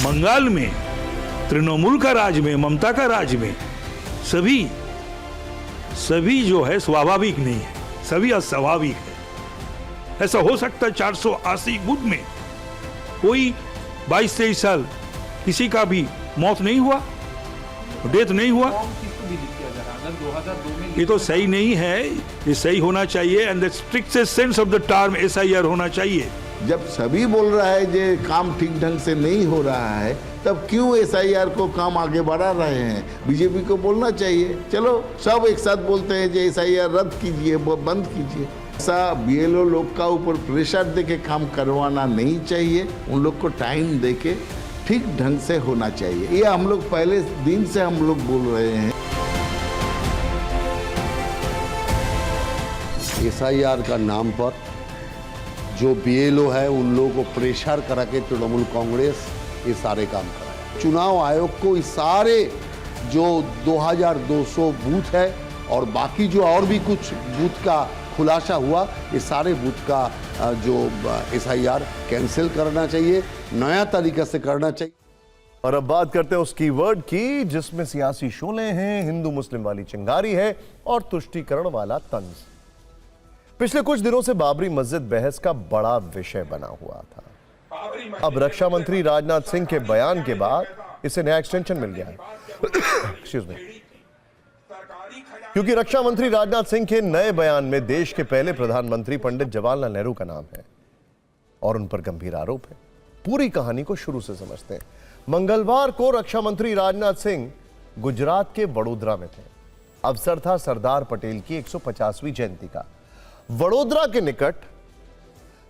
बंगाल में तृणमूल का राज में, ममता का राज में सभी जो है स्वाभाविक नहीं है, सभी अस्वाभाविक है। ऐसा हो सकता है 480 बूथ में कोई 22-23 साल किसी का भी मौत नहीं हुआ, डेथ नहीं हुआ। ये तो सही नहीं है, ये सही होना चाहिए। And the strictest sense of the term SIR होना चाहिए। जब सभी बोल रहा है कि काम ठीक ढंग से नहीं हो रहा है, तब क्यों एसआईआर को काम आगे बढ़ा रहे हैं? बीजेपी को बोलना चाहिए, चलो सब एक साथ बोलते हैं कि एसआईआर रद्द कीजिए, बंद कीजिए। ऐसा बीएलओ लोग का ऊपर प्रेशर देके काम करवाना नहीं चाहिए। उन लोग को टाइम देके ठीक ढंग से होना चाहिए। ये हम लोग पहले दिन से हम लोग बोल रहे हैं। एसआईआर का नाम पर जो बीएलओ है उन लोगों को प्रेशर करा के तृणमूल कांग्रेस ये सारे काम कर रहा है। चुनाव आयोग को इस सारे जो 2200 बूथ है और बाकी जो और भी कुछ बूथ का खुलासा हुआ, ये सारे बूथ का जो एसआईआर कैंसिल करना चाहिए, नया तरीका से करना चाहिए। और अब बात करते हैं उस कीवर्ड की जिसमें सियासी शोले हैं, हिंदू मुस्लिम वाली चिंगारी है और तुष्टीकरण वाला तंज। पिछले कुछ दिनों से बाबरी मस्जिद बहस का बड़ा विषय बना हुआ था। अब रक्षा मंत्री राजनाथ सिंह के बयान के बाद इससे नया एक्सटेंशन मिल गया है। Excuse me. क्योंकि रक्षा मंत्री राजनाथ सिंह के नए बयान में देश के पहले प्रधानमंत्री पंडित जवाहरलाल नेहरू का नाम है और उन पर गंभीर आरोप है। पूरी कहानी को शुरू से समझते हैं। मंगलवार को रक्षा मंत्री राजनाथ सिंह गुजरात के वडोदरा में थे। अवसर था सरदार पटेल की 150वीं जयंती का। वडोदरा के निकट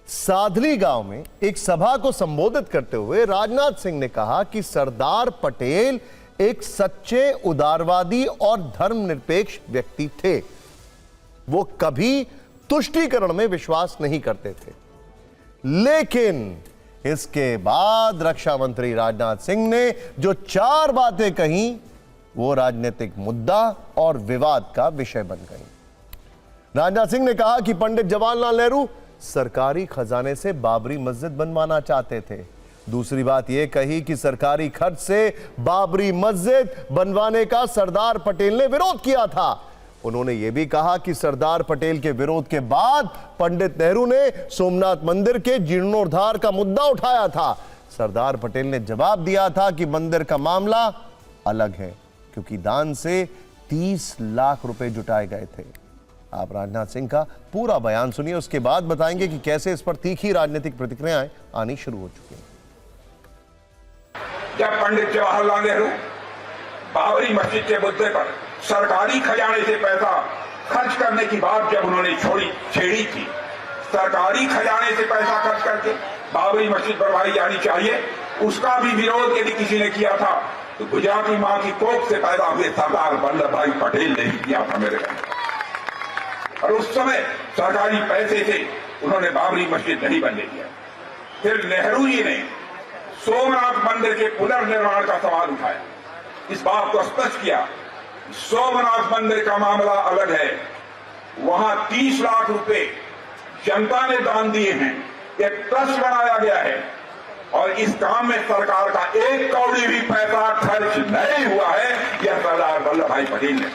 साधली गांव में एक सभा को संबोधित करते हुए राजनाथ सिंह ने कहा कि सरदार पटेल एक सच्चे उदारवादी और धर्मनिरपेक्ष व्यक्ति थे। वो कभी तुष्टीकरण में विश्वास नहीं करते थे। लेकिन इसके बाद रक्षा मंत्री राजनाथ सिंह ने जो 4 बातें कही वो राजनीतिक मुद्दा और विवाद का विषय बन गई। राजनाथ सिंह ने कहा कि पंडित जवाहरलाल नेहरू सरकारी खजाने से बाबरी मस्जिद बनवाना चाहते थे। दूसरी बात यह कही कि सरकारी खर्च से बाबरी मस्जिद बनवाने का सरदार पटेल ने विरोध किया था। उन्होंने यह भी कहा कि सरदार पटेल के विरोध के बाद पंडित नेहरू ने सोमनाथ मंदिर के जीर्णोद्धार का मुद्दा उठाया था। सरदार पटेल ने जवाब दिया था कि मंदिर का मामला अलग है, क्योंकि दान से 30 लाख रुपए जुटाए गए थे। आप राजनाथ सिंह का पूरा बयान सुनिए, उसके बाद बताएंगे कि कैसे इस पर तीखी राजनीतिक प्रतिक्रियाएं आनी शुरू हो चुकी हैं। जब पंडित जवाहरलाल नेहरू बाबरी मस्जिद के मुद्दे पर सरकारी खजाने से पैसा खर्च करने की बात जब उन्होंने छेड़ी थी, सरकारी खजाने से पैसा खर्च करके बाबरी मस्जिद बनवाई जानी चाहिए, उसका भी विरोध यदि किसी ने किया था तो गुजराती मां की कोख से पैदा हुए सरदार वल्लभ भाई पटेल ने ही किया था मेरे घर। और उस समय सरकारी पैसे से उन्होंने बाबरी मस्जिद नहीं बनने दिया। फिर नेहरू जी ने सोमनाथ मंदिर के पुनर्निर्माण का सवाल उठाया, इस बात को स्पष्ट किया सोमनाथ मंदिर का मामला अलग है, वहां 30 लाख रुपए जनता ने दान दिए हैं, एक ट्रस्ट बनाया गया है और इस काम में सरकार का 1 कौड़ी भी पैसा खर्च नहीं हुआ है, यह सरदार वल्लभ भाई पटेल ने।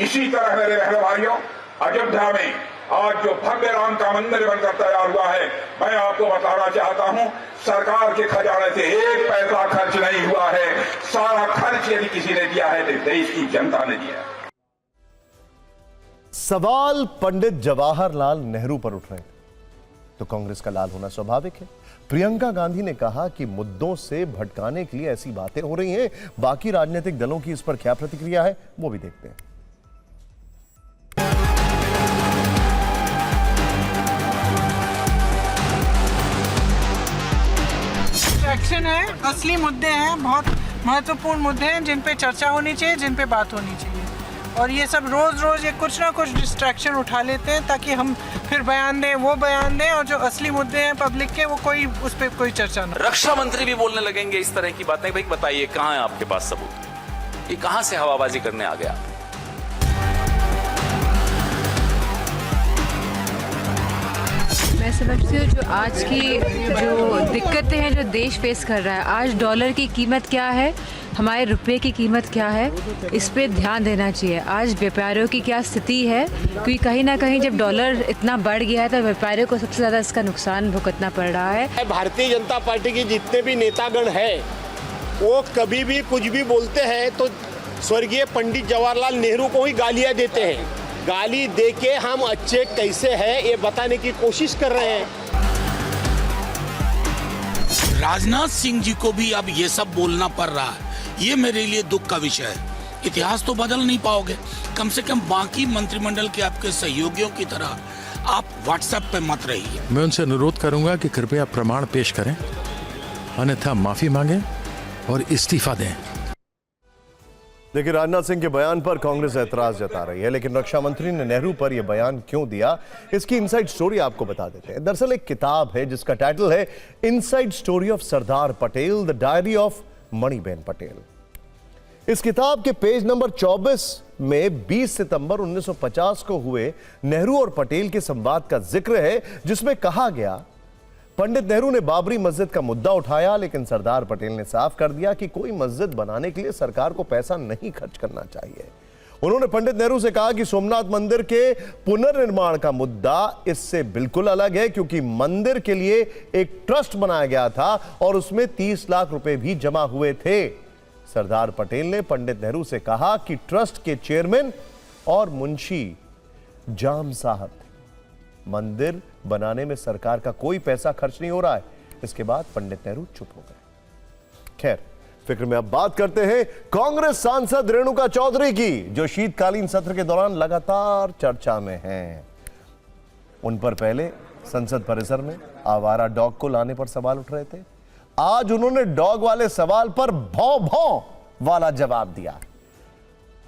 इसी तरह मेरे बहन भाइयों, अयोध्या में आज जो भव्य राम का मंदिर बनकर तैयार हुआ है, मैं आपको बताना चाहता हूं सरकार के खजाने से 1 पैसा खर्च नहीं हुआ है। सारा खर्च यदि किसी ने दिया है तो देश की जनता ने दिया है। सवाल पंडित जवाहरलाल नेहरू पर उठ रहे हैं तो कांग्रेस का लाल होना स्वाभाविक है। प्रियंका गांधी ने कहा कि मुद्दों से भटकाने के लिए ऐसी बातें हो रही हैं। बाकी राजनीतिक दलों की इस पर क्या प्रतिक्रिया है वो भी देखते हैं। एक्शन है, असली मुद्दे हैं, बहुत महत्वपूर्ण मुद्दे हैं जिन पे चर्चा होनी चाहिए, जिन पे बात होनी चाहिए। और ये सब रोज ये कुछ ना कुछ डिस्ट्रैक्शन उठा लेते हैं ताकि हम फिर बयान दें, वो बयान दें, और जो असली मुद्दे हैं पब्लिक के वो कोई उस पर कोई चर्चा ना। रक्षा मंत्री भी बोलने लगेंगे इस तरह की बातें। भाई बताइए कहाँ है आपके पास सबूत? ये कहाँ से हवाबाजी करने आ गया? मैं समझती हूँ जो आज की जो दिक्कतें हैं जो देश फेस कर रहा है, आज डॉलर की कीमत क्या है, हमारे रुपए की कीमत क्या है, इस पे ध्यान देना चाहिए। आज व्यापारियों की क्या स्थिति है, क्योंकि कहीं ना कहीं जब डॉलर इतना बढ़ गया है तो व्यापारियों को सबसे ज़्यादा इसका नुकसान भुगतना पड़ रहा है। भारतीय जनता पार्टी के जितने भी नेतागण हैं वो कभी भी कुछ भी बोलते हैं तो स्वर्गीय पंडित जवाहरलाल नेहरू को ही गालियाँ देते हैं। गाली देके हम अच्छे कैसे हैं ये बताने की कोशिश कर रहे हैं। राजनाथ सिंह जी को भी अब ये सब बोलना पड़ रहा है, ये मेरे लिए दुख का विषय है। इतिहास तो बदल नहीं पाओगे, कम से कम बाकी मंत्रिमंडल के आपके सहयोगियों की तरह आप व्हाट्सएप पे मत रहिए। मैं उनसे अनुरोध करूंगा कि कृपया प्रमाण पेश करें, अन्यथा माफी मांगें और इस्तीफा दें। देखिए, राजनाथ सिंह के बयान पर कांग्रेस ऐतराज जता रही है, लेकिन रक्षा मंत्री ने नेहरू पर यह बयान क्यों दिया, इसकी इनसाइड स्टोरी आपको बता देते हैं। दरअसल एक किताब है जिसका टाइटल है inside story of Sardar Patel, the diary of Maniben Patel. इस किताब के पेज नंबर 24 में 20 सितंबर 1950 को हुए नेहरू और पटेल के संवाद का जिक्र है, जिसमें कहा गया पंडित नेहरू ने बाबरी मस्जिद का मुद्दा उठाया, लेकिन सरदार पटेल ने साफ कर दिया कि कोई मस्जिद बनाने के लिए सरकार को पैसा नहीं खर्च करना चाहिए। उन्होंने पंडित नेहरू से कहा कि सोमनाथ मंदिर के पुनर्निर्माण का मुद्दा इससे बिल्कुल अलग है, क्योंकि मंदिर के लिए एक ट्रस्ट बनाया गया था और उसमें 30 लाख रुपए भी जमा हुए थे। सरदार पटेल ने पंडित नेहरू से कहा कि ट्रस्ट के चेयरमैन और मुंशी जाम साहब, मंदिर बनाने में सरकार का कोई पैसा खर्च नहीं हो रहा है। इसके बाद पंडित नेहरू चुप हो गए। खैर, फिक्र में अब बात करते हैं कांग्रेस सांसद रेणुका चौधरी की, जो शीतकालीन सत्र के दौरान लगातार चर्चा में हैं। उन पर पहले संसद परिसर में आवारा डॉग को लाने पर सवाल उठ रहे थे। आज उन्होंने डॉग वाले सवाल पर भौं भौं वाला जवाब दिया।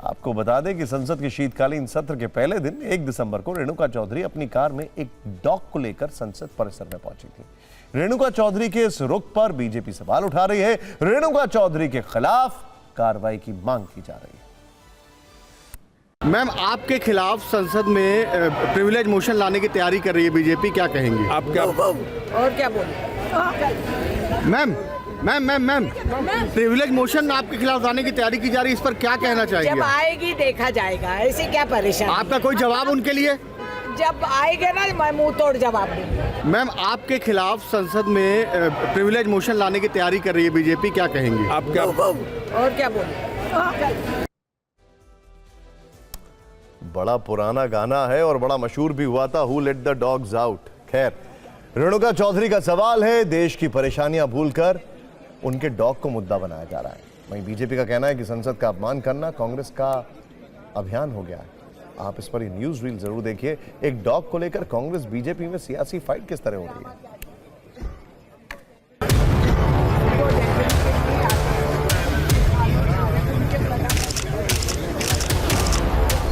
आपको बता दें कि संसद के शीतकालीन सत्र के पहले दिन 1 दिसंबर को रेणुका चौधरी अपनी कार में एक डॉग को लेकर संसद परिसर में पहुंची थी। रेणुका चौधरी के इस रुख पर बीजेपी सवाल उठा रही है। रेणुका चौधरी के खिलाफ कार्रवाई की मांग की जा रही है। मैम, आपके खिलाफ संसद में प्रिविलेज मोशन लाने की तैयारी कर रही है बीजेपी, क्या कहेंगे आप? क्या और क्या बोले? Ma'am ma'am ma'am ma'am privilege motion आपके खिलाफ लाने की तैयारी की जा रही है, इस पर क्या कहना चाहिए? जब आएगी देखा जाएगा, ऐसे क्या परेशान? आपका कोई जवाब उनके लिए? जब आएगा ना मैं मुंह तोड़ जवाब दूंगी। मैम, आपके खिलाफ संसद में प्रिविलेज मोशन लाने की तैयारी कर रही है बीजेपी, क्या कहेंगे आप? क्या और क्या बोले? बड़ा पुराना गाना है और बड़ा मशहूर भी हुआ था, who let the dogs out. खैर, रेणुका चौधरी का सवाल है, देश की परेशानियां भूलकर उनके डॉग को मुद्दा बनाया जा रहा है। वहीं बीजेपी का कहना है कि संसद का अपमान करना कांग्रेस का अभियान हो गया है। आप इस पर ये न्यूज रील जरूर देखिए। एक डॉग को लेकर कांग्रेस बीजेपी में सियासी फाइट किस तरह हो रही है।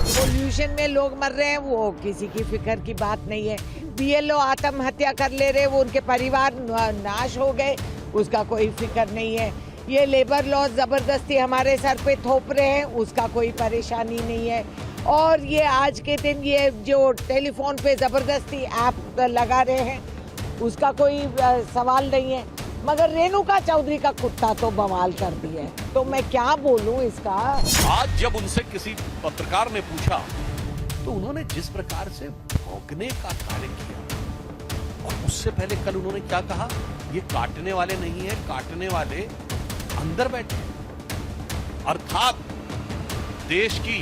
पोल्यूशन में लोग मर रहे हैं, वो किसी की फिक्र की बात नहीं है। बीएलओ आत्महत्या कर ले रहे, वो उनके परिवार नाश हो गए, उसका कोई फिक्र नहीं है। ये लेबर लॉ जबरदस्ती हमारे सर पे थोप रहे हैं, उसका कोई परेशानी नहीं है। और ये आज के दिन ये जो टेलीफोन पे जबरदस्ती ऐप लगा रहे हैं, उसका कोई सवाल नहीं है। मगर रेणुका चौधरी का कुत्ता तो बवाल कर दिया है, तो मैं क्या बोलूं इसका। आज जब उनसे किसी पत्रकार ने पूछा तो उन्होंने जिस प्रकार से भौंकने का कार्य किया, और उससे पहले कल उन्होंने क्या कहा, ये काटने वाले नहीं है, काटने वाले अंदर बैठे। अर्थात देश की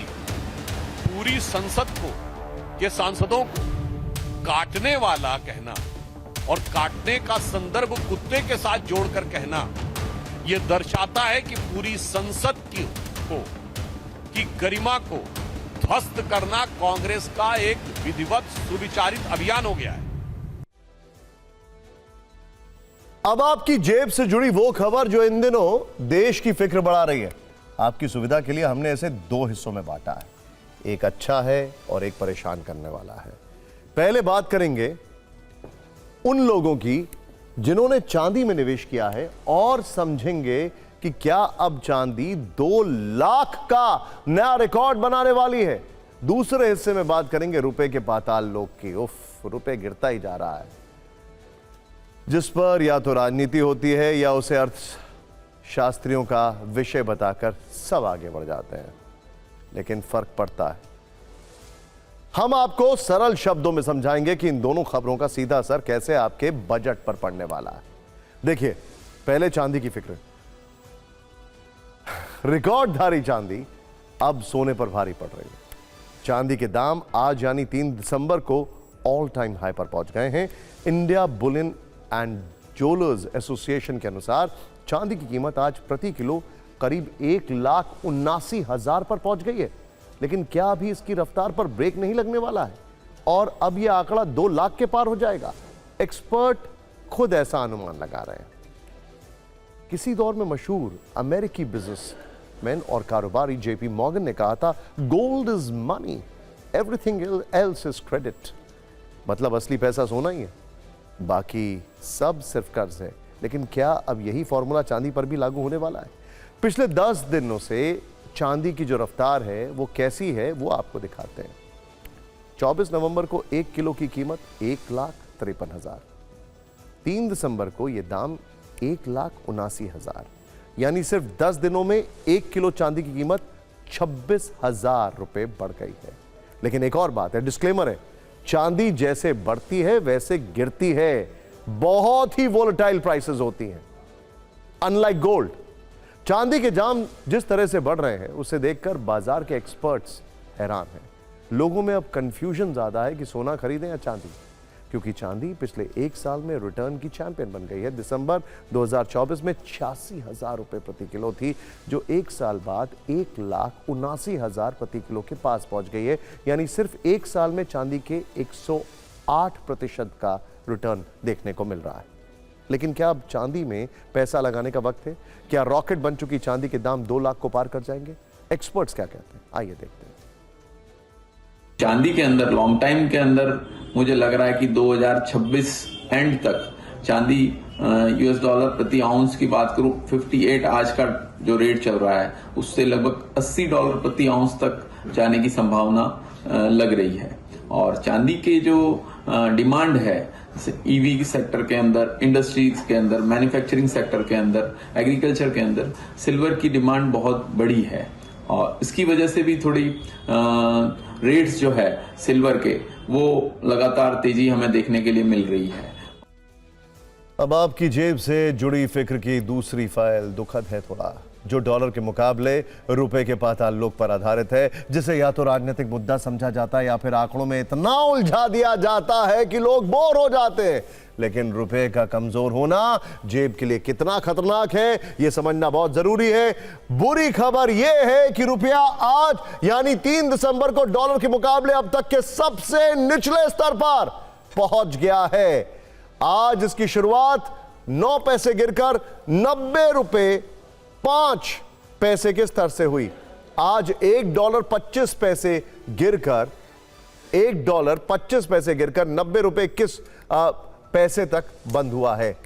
पूरी संसद को, के सांसदों को काटने वाला कहना और काटने का संदर्भ कुत्ते के साथ जोड़कर कहना, यह दर्शाता है कि पूरी संसद की गरिमा को ध्वस्त करना कांग्रेस का एक विधिवत सुविचारित अभियान हो गया है। अब आपकी जेब से जुड़ी वो खबर जो इन दिनों देश की फिक्र बढ़ा रही है। आपकी सुविधा के लिए हमने इसे 2 हिस्सों में बांटा है, एक अच्छा है और एक परेशान करने वाला है। पहले बात करेंगे उन लोगों की जिन्होंने चांदी में निवेश किया है और समझेंगे कि क्या अब चांदी 2 लाख का नया रिकॉर्ड बनाने वाली है। दूसरे हिस्से में बात करेंगे रुपए के पाताल लोक की। उफ, रुपए गिरता ही जा रहा है, जिस पर या तो राजनीति होती है या उसे अर्थशास्त्रियों का विषय बताकर सब आगे बढ़ जाते हैं, लेकिन फर्क पड़ता है। हम आपको सरल शब्दों में समझाएंगे कि इन दोनों खबरों का सीधा असर कैसे आपके बजट पर पड़ने वाला है। देखिए, पहले चांदी की फिक्र। रिकॉर्डधारी चांदी अब सोने पर भारी पड़ रही है। चांदी के दाम आज यानी 3 दिसंबर को ऑल टाइम हाई पर पहुंच गए हैं। India Boolean and jewellers association के अनुसार चांदी की कीमत आज प्रति किलो करीब 1,79,000 पर पहुंच गई है। लेकिन क्या अभी इसकी रफ्तार पर ब्रेक नहीं लगने वाला है और अब यह आंकड़ा 2 लाख के पार हो जाएगा? एक्सपर्ट खुद ऐसा अनुमान लगा रहे हैं। किसी दौर में मशहूर अमेरिकी बिजनेसमैन और कारोबारी जेपी मॉर्गन ने कहा था, gold is money, everything else is credit. मतलब असली पैसा सोना ही है, बाकी सब सिर्फ कर्ज है। लेकिन क्या अब यही फॉर्मूला चांदी पर भी लागू होने वाला है? पिछले 10 दिनों से चांदी की जो रफ्तार है वो कैसी है वो आपको दिखाते हैं। 24 नवंबर को 1 किलो की कीमत 1,53,000। 3 दिसंबर को यह दाम 1,79,000, यानी सिर्फ 10 दिनों में 1 किलो चांदी की कीमत 26,000 रुपए बढ़ गई है। लेकिन एक और बात है, डिस्क्लेमर है, चांदी जैसे बढ़ती है वैसे गिरती है। बहुत ही वोलेटाइल प्राइसेस होती हैं, अनलाइक गोल्ड। चांदी के दाम जिस तरह से बढ़ रहे हैं उसे देखकर बाजार के एक्सपर्ट्स हैरान हैं। लोगों में अब कंफ्यूजन ज्यादा है कि सोना खरीदें या चांदी, क्योंकि चांदी पिछले एक साल में रिटर्न की चैंपियन बन गई है। दिसंबर 2024 में 86,000 रुपए प्रति किलो थी, जो एक साल बाद 1,79,000 प्रति किलो के पास पहुंच गई है। यानी सिर्फ एक साल में चांदी के 108% का रिटर्न देखने को मिल रहा है। लेकिन क्या अब चांदी में पैसा लगाने का वक्त है? क्या रॉकेट बन चुकी चांदी के दाम 2 लाख को पार कर जाएंगे? एक्सपर्ट्स क्या कहते हैं, आइए देखते हैं। चांदी के अंदर लॉन्ग टाइम के अंदर मुझे लग रहा है कि 2026 एंड तक चांदी यूएस डॉलर प्रति आउंस की बात करूं 58 आज का जो रेट चल रहा है उससे लगभग $80 प्रति आउंस तक जाने की संभावना लग रही है। और चांदी के जो डिमांड है ईवी सेक्टर के अंदर, इंडस्ट्रीज के अंदर, मैन्युफैक्चरिंग सेक्टर के अंदर, एग्रीकल्चर के अंदर सिल्वर की डिमांड बहुत बड़ी है और इसकी वजह से भी थोड़ी रेट्स जो है सिल्वर के वो लगातार तेजी हमें देखने के लिए मिल रही है। अब आपकी जेब से जुड़ी फिक्र की दूसरी फाइल दुखद है थोड़ा, जो डॉलर के मुकाबले रुपए के पाताल लोक पर आधारित है, जिसे या तो राजनीतिक मुद्दा समझा जाता है या फिर आंकड़ों में इतना उलझा दिया जाता है कि लोग बोर हो जाते हैं। लेकिन रुपए का कमजोर होना जेब के लिए कितना खतरनाक है यह समझना बहुत जरूरी है। बुरी खबर यह है कि रुपया आज यानी 3 दिसंबर को डॉलर के मुकाबले अब तक के सबसे निचले स्तर पर पहुंच गया है। आज इसकी शुरुआत 9 पैसे गिरकर 90 रुपए 5 पैसे के स्तर से हुई। आज $1.25 गिरकर $1.25 90 रुपए 21 पैसे तक बंद हुआ है।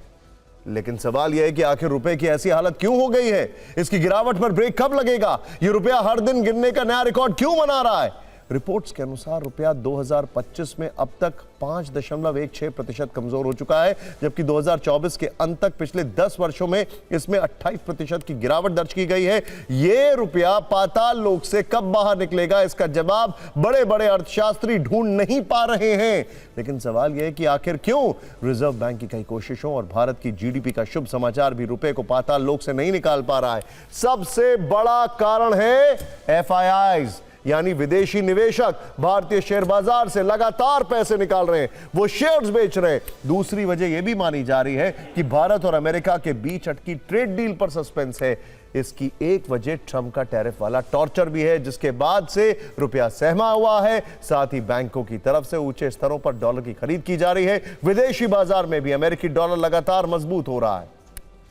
लेकिन सवाल यह है कि आखिर रुपए की ऐसी हालत क्यों हो गई है? इसकी गिरावट पर ब्रेक कब लगेगा? यह रुपया हर दिन गिरने का नया रिकॉर्ड क्यों बना रहा है? रिपोर्ट्स के अनुसार रुपया 2025 में अब तक 5.16% कमजोर हो चुका है, जबकि 2024 के अंत तक पिछले 10 वर्षों में इसमें 28% की गिरावट दर्ज की गई है। यह रुपया पाताल लोक से कब बाहर निकलेगा, इसका जवाब बड़े बड़े अर्थशास्त्री ढूंढ नहीं पा रहे हैं। लेकिन सवाल यह है कि आखिर क्यों रिजर्व बैंक की कई कोशिशों और भारत की जीडीपी का शुभ समाचार भी रुपए को पाताल लोक से नहीं निकाल पा रहा है। सबसे बड़ा कारण है FIIs यानी विदेशी निवेशक भारतीय शेयर बाजार से लगातार पैसे निकाल रहे हैं, वो शेयर्स बेच रहे हैं। दूसरी वजह यह भी मानी जा रही है कि भारत और अमेरिका के बीच अटकी ट्रेड डील पर सस्पेंस है। इसकी एक वजह ट्रंप का टैरिफ वाला टॉर्चर भी है, जिसके बाद से रुपया सहमा हुआ है। साथ ही बैंकों की तरफ से ऊंचे स्तरों पर डॉलर की खरीद की जा रही है। विदेशी बाजार में भी अमेरिकी डॉलर लगातार मजबूत हो रहा है।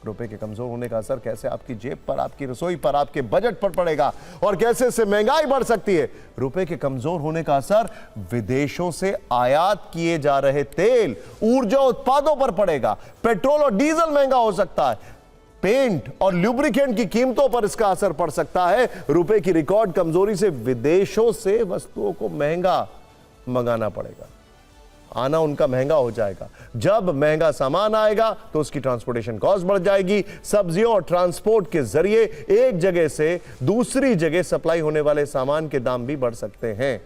रुपए के कमजोर होने का असर कैसे आपकी जेब पर, आपकी रसोई पर, आपके बजट पर पड़ेगा और कैसे इससे महंगाई बढ़ सकती है? रुपए के कमजोर होने का असर विदेशों से आयात किए जा रहे तेल, ऊर्जा उत्पादों पर पड़ेगा। पेट्रोल और डीजल महंगा हो सकता है। पेंट और लुब्रिकेंट की कीमतों पर इसका असर पड़ सकता है। रुपए की रिकॉर्ड कमजोरी से विदेशों से वस्तुओं को महंगा मंगाना पड़ेगा, आना उनका महंगा हो जाएगा। जब महंगा सामान आएगा तो उसकी ट्रांसपोर्टेशन कॉस्ट बढ़ जाएगी। सब्जियों और ट्रांसपोर्ट के जरिए एक जगह से दूसरी जगह सप्लाई होने वाले सामान के दाम भी बढ़ सकते हैं।